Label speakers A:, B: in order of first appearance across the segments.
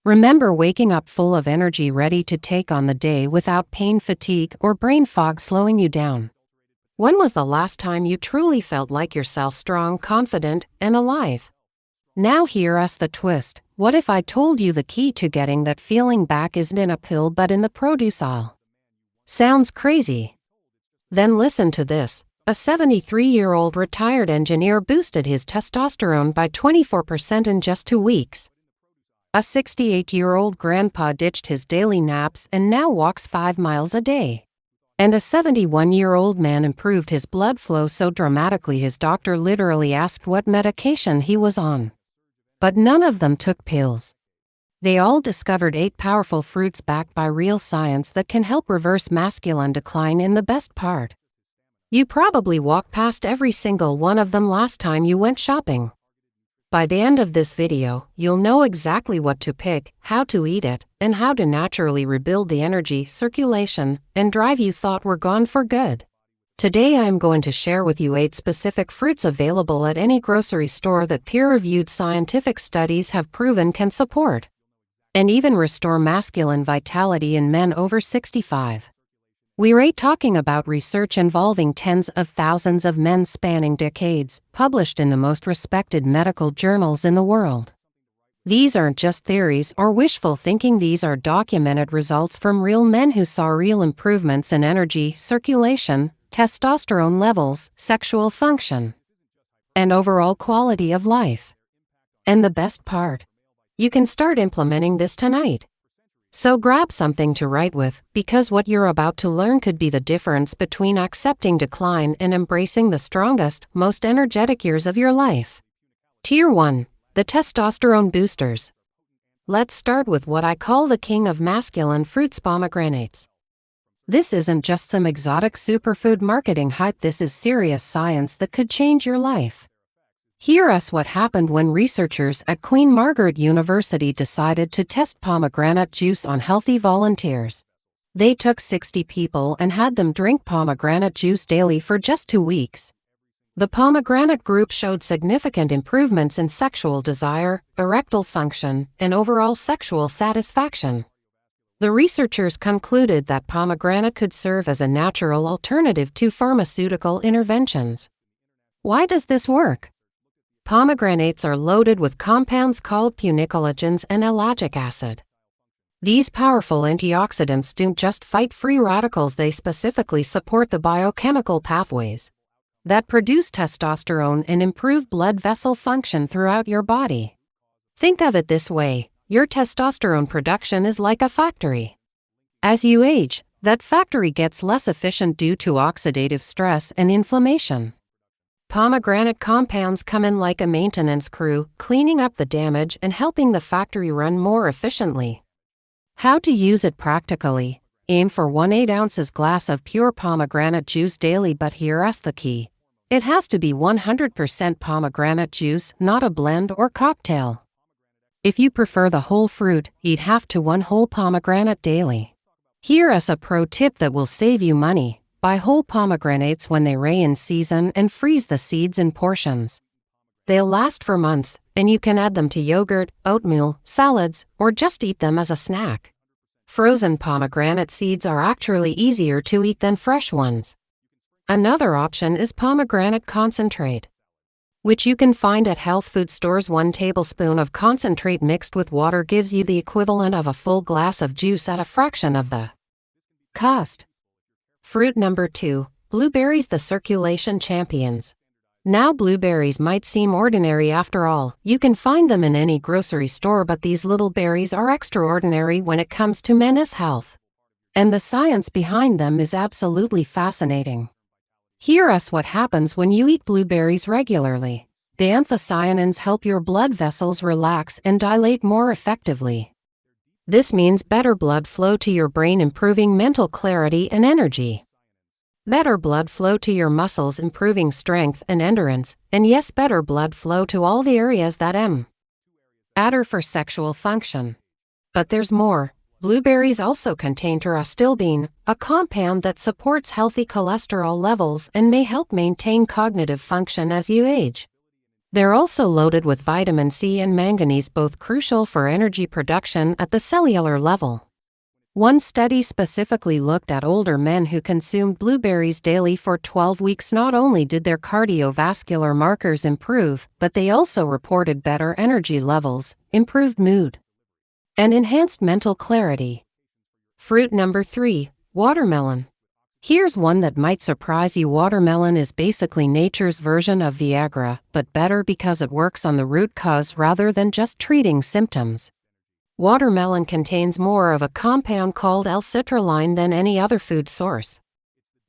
A: Remember waking up full of energy, ready to take on the day without pain, fatigue, or brain fog slowing you down. When was the last time you truly felt like yourself, strong, confident, and alive? Now hear us the twist. What if I told you the key to getting that feeling back isn't in a pill but in the produce aisle? Sounds crazy? Then listen to this. A 73-year-old retired engineer boosted his testosterone by 24% in just 2 weeks. A 68-year-old grandpa ditched his daily naps and now walks 5 miles a day. And a 71-year-old man improved his blood flow so dramatically his doctor literally asked what medication he was on. But none of them took pills. They all discovered 8 powerful fruits backed by real science that can help reverse masculine decline. In the best part, you probably walked past every single one of them last time you went shopping. By the end of this video, you'll know exactly what to pick, how to eat it, and how to naturally rebuild the energy, circulation, and drive you thought were gone for good. Today I'm going to share with you 8 specific fruits available at any grocery store that peer-reviewed scientific studies have proven can support and even restore masculine vitality in men over 65. We're talking about research involving tens of thousands of men spanning decades, published in the most respected medical journals in the world. These aren't just theories or wishful thinking, these are documented results from real men who saw real improvements in energy, circulation, testosterone levels, sexual function, and overall quality of life. And the best part? You can start implementing this tonight. So grab something to write with, because what you're about to learn could be the difference between accepting decline and embracing the strongest, most energetic years of your life. Tier 1. The testosterone boosters. Let's start with what I call the king of masculine fruits, pomegranates. This isn't just some exotic superfood marketing hype, this is serious science that could change your life. Hear us what happened when researchers at Queen Margaret University decided to test pomegranate juice on healthy volunteers. They took 60 people and had them drink pomegranate juice daily for just 2 weeks. The pomegranate group showed significant improvements in sexual desire, erectile function, and overall sexual satisfaction. The researchers concluded that pomegranate could serve as a natural alternative to pharmaceutical interventions. Why does this work? Pomegranates are loaded with compounds called punicogens and ellagic acid. These powerful antioxidants don't just fight free radicals, they specifically support the biochemical pathways that produce testosterone and improve blood vessel function throughout your body. Think of it this way, your testosterone production is like a factory. As you age, that factory gets less efficient due to oxidative stress and inflammation. Pomegranate compounds come in like a maintenance crew, cleaning up the damage and helping the factory run more efficiently. How to use it practically? Aim for 1 8-ounce glass of pure pomegranate juice daily, but here's the key. It has to be 100% pomegranate juice, not a blend or cocktail. If you prefer the whole fruit, eat half to 1 whole pomegranate daily. Here's a pro tip that will save you money. Buy whole pomegranates when they're in season and freeze the seeds in portions. They'll last for months, and you can add them to yogurt, oatmeal, salads, or just eat them as a snack. Frozen pomegranate seeds are actually easier to eat than fresh ones. Another option is pomegranate concentrate, which you can find at health food stores. 1 tablespoon of concentrate mixed with water gives you the equivalent of a full glass of juice at a fraction of the cost. Fruit number 2, blueberries, the circulation champions. Now blueberries might seem ordinary after all. You can find them in any grocery store, but these little berries are extraordinary when it comes to men's health. And the science behind them is absolutely fascinating. Hear us what happens when you eat blueberries regularly. The anthocyanins help your blood vessels relax and dilate more effectively. This means better blood flow to your brain, improving mental clarity and energy. Better blood flow to your muscles, improving strength and endurance, and yes, better blood flow to all the areas that matter for sexual function. But there's more. Blueberries also contain testosterone, a compound that supports healthy cholesterol levels and may help maintain cognitive function as you age. They're also loaded with vitamin C and manganese, both crucial for energy production at the cellular level. One study specifically looked at older men who consumed blueberries daily for 12 weeks. Not only did their cardiovascular markers improve, but they also reported better energy levels, improved mood, and enhanced mental clarity. Fruit number 3, watermelon. Here's one that might surprise you. Watermelon is basically nature's version of Viagra, but better because it works on the root cause rather than just treating symptoms. Watermelon contains more of a compound called L-citrulline than any other food source.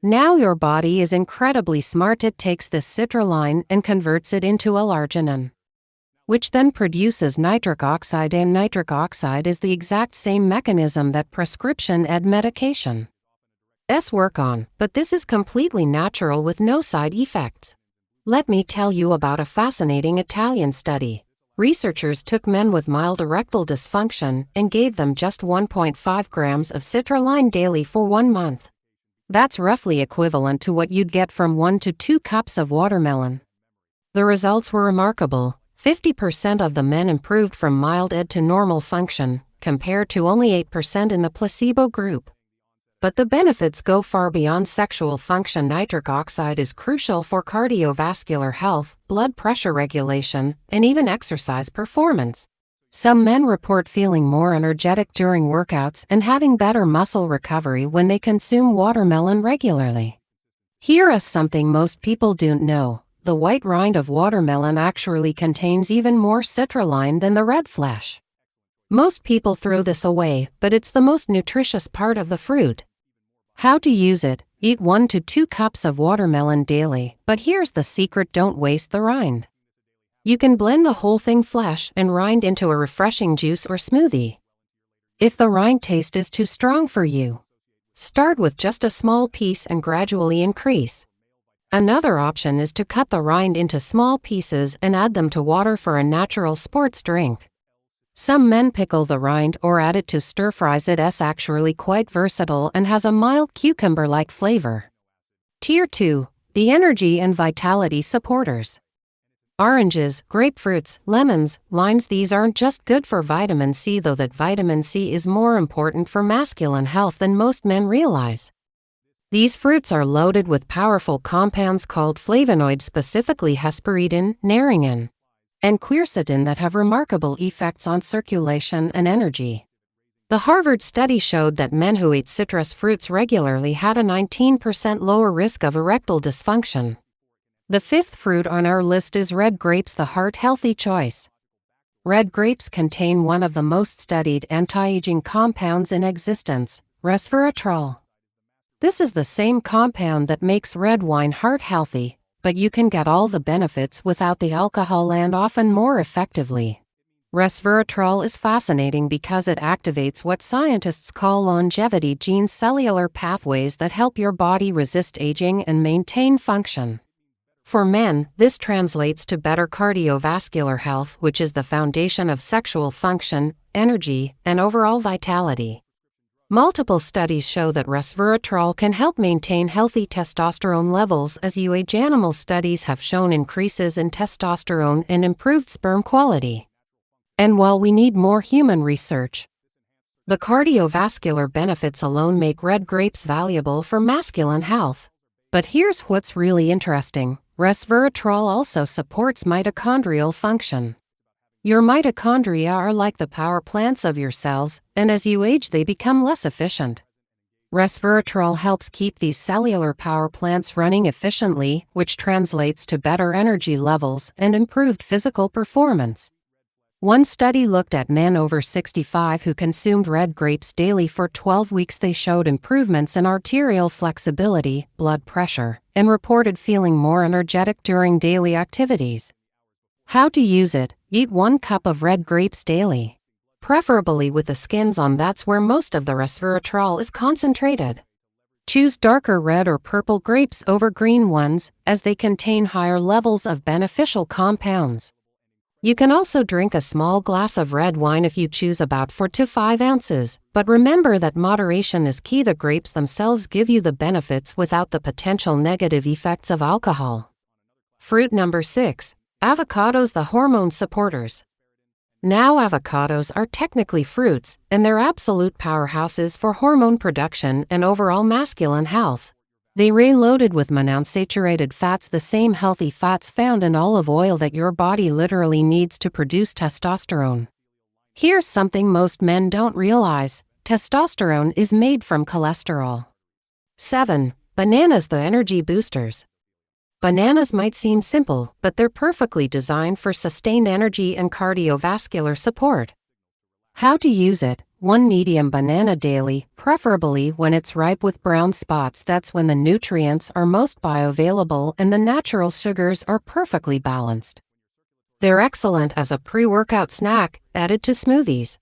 A: Now your body is incredibly smart. It takes this citrulline and converts it into L-arginine, which then produces nitric oxide, and nitric oxide is the exact same mechanism that prescription medication work on, but this is completely natural with no side effects. Let me tell you about a fascinating Italian study. Researchers took men with mild erectile dysfunction and gave them just 1.5 grams of citrulline daily for 1 month. That's roughly equivalent to what you'd get from 1 to 2 cups of watermelon. The results were remarkable. 50% of the men improved from mild to normal function, compared to only 8% in the placebo group. But the benefits go far beyond sexual function. Nitric oxide is crucial for cardiovascular health, blood pressure regulation, and even exercise performance. Some men report feeling more energetic during workouts and having better muscle recovery when they consume watermelon regularly. Here is something most people don't know. The white rind of watermelon actually contains even more citrulline than the red flesh. Most people throw this away, but it's the most nutritious part of the fruit. How to use it: eat 1 to 2 cups of watermelon daily, but here's the secret: don't waste the rind. You can blend the whole thing, flesh and rind, into a refreshing juice or smoothie. If the rind taste is too strong for you, start with just a small piece and gradually increase. Another option is to cut the rind into small pieces and add them to water for a natural sports drink. Some men pickle the rind or add it to stir fries. It's actually quite versatile and has a mild cucumber-like flavor. Tier 2. The energy and vitality supporters. Oranges, grapefruits, lemons, limes. These aren't just good for vitamin C, though that vitamin C is more important for masculine health than most men realize. These fruits are loaded with powerful compounds called flavonoids, specifically hesperidin, naringin, and quercetin, that have remarkable effects on circulation and energy. The Harvard study showed that men who ate citrus fruits regularly had a 19% lower risk of erectile dysfunction. The 5th fruit on our list is red grapes, the heart-healthy choice. Red grapes contain one of the most studied anti-aging compounds in existence, resveratrol. This is the same compound that makes red wine heart-healthy, but you can get all the benefits without the alcohol, and often more effectively. Resveratrol is fascinating because it activates what scientists call longevity genes, cellular pathways that help your body resist aging and maintain function. For men, this translates to better cardiovascular health, which is the foundation of sexual function, energy, and overall vitality. Multiple studies show that resveratrol can help maintain healthy testosterone levels as you age. Animal studies have shown increases in testosterone and improved sperm quality. And while we need more human research, the cardiovascular benefits alone make red grapes valuable for masculine health. But here's what's really interesting: resveratrol also supports mitochondrial function. Your mitochondria are like the power plants of your cells, and as you age they become less efficient. Resveratrol helps keep these cellular power plants running efficiently, which translates to better energy levels and improved physical performance. One study looked at men over 65 who consumed red grapes daily for 12 weeks. They showed improvements in arterial flexibility, blood pressure, and reported feeling more energetic during daily activities. How to use it: eat 1 cup of red grapes daily, preferably with the skins on. That's where most of the resveratrol is concentrated. Choose darker red or purple grapes over green ones, as they contain higher levels of beneficial compounds. You can also drink a small glass of red wine if you choose, about 4 to 5 ounces, but remember that moderation is key. The grapes themselves give you the benefits without the potential negative effects of alcohol. Fruit number 6. Avocados, the hormone supporters. Now, avocados are technically fruits, and they're absolute powerhouses for hormone production and overall masculine health. They're loaded with monounsaturated fats, the same healthy fats found in olive oil that your body literally needs to produce testosterone. Here's something most men don't realize: testosterone is made from cholesterol. 7. Bananas, the energy boosters. Bananas might seem simple, but they're perfectly designed for sustained energy and cardiovascular support. How to use it: 1 medium banana daily, preferably when it's ripe with brown spots. That's when the nutrients are most bioavailable and the natural sugars are perfectly balanced. They're excellent as a pre-workout snack, added to smoothies,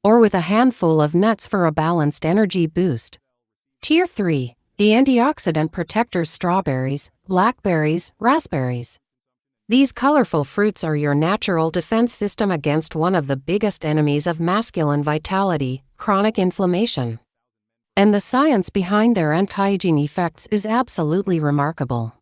A: or with a handful of nuts for a balanced energy boost. Tier 3. The antioxidant protectors: strawberries, blackberries, raspberries. These colorful fruits are your natural defense system against one of the biggest enemies of masculine vitality: chronic inflammation. And the science behind their anti-aging effects is absolutely remarkable.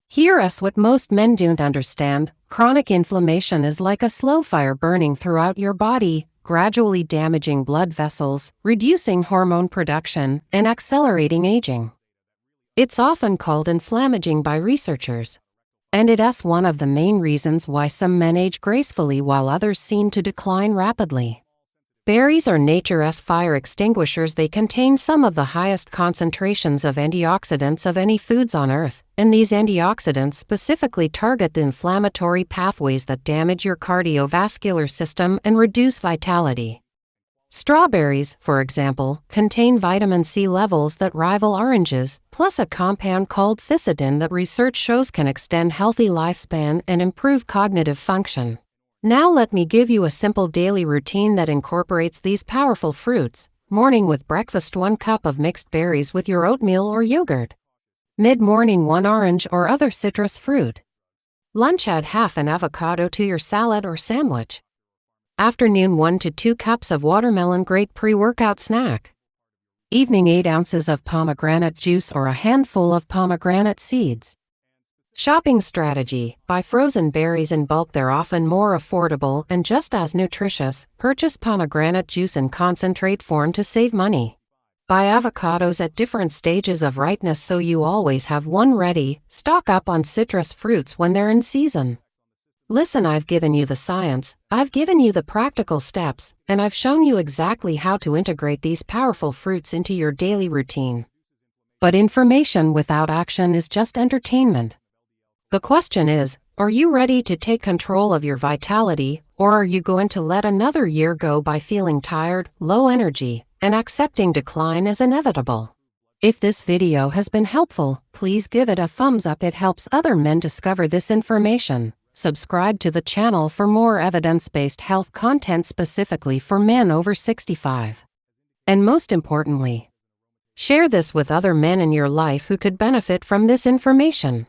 A: Here's what most men don't understand: chronic inflammation is like a slow fire burning throughout your body, gradually damaging blood vessels, reducing hormone production, and accelerating aging. It's often called inflammaging by researchers. And it's one of the main reasons why some men age gracefully while others seem to decline rapidly. Berries are nature's fire extinguishers. They contain some of the highest concentrations of antioxidants of any foods on Earth, and these antioxidants specifically target the inflammatory pathways that damage your cardiovascular system and reduce vitality. Strawberries, for example, contain vitamin C levels that rival oranges, plus a compound called thicidin that research shows can extend healthy lifespan and improve cognitive function. Now let me give you a simple daily routine that incorporates these powerful fruits. Morning with breakfast: 1 cup of mixed berries with your oatmeal or yogurt. Mid-morning: 1 orange or other citrus fruit. Lunch: add half an avocado to your salad or sandwich. Afternoon: 1 to 2 cups of watermelon, great pre-workout snack. Evening: 8 ounces of pomegranate juice or a handful of pomegranate seeds. Shopping strategy: buy frozen berries in bulk. They're often more affordable and just as nutritious. Purchase pomegranate juice in concentrate form to save money. Buy avocados at different stages of ripeness so you always have one ready. Stock up on citrus fruits when they're in season. Listen, I've given you the science, I've given you the practical steps, and I've shown you exactly how to integrate these powerful fruits into your daily routine. But information without action is just entertainment. The question is, are you ready to take control of your vitality, or are you going to let another year go by feeling tired, low energy, and accepting decline as inevitable? If this video has been helpful, please give it a thumbs up. It helps other men discover this information. Subscribe to the channel for more evidence-based health content specifically for men over 65. And most importantly, share this with other men in your life who could benefit from this information.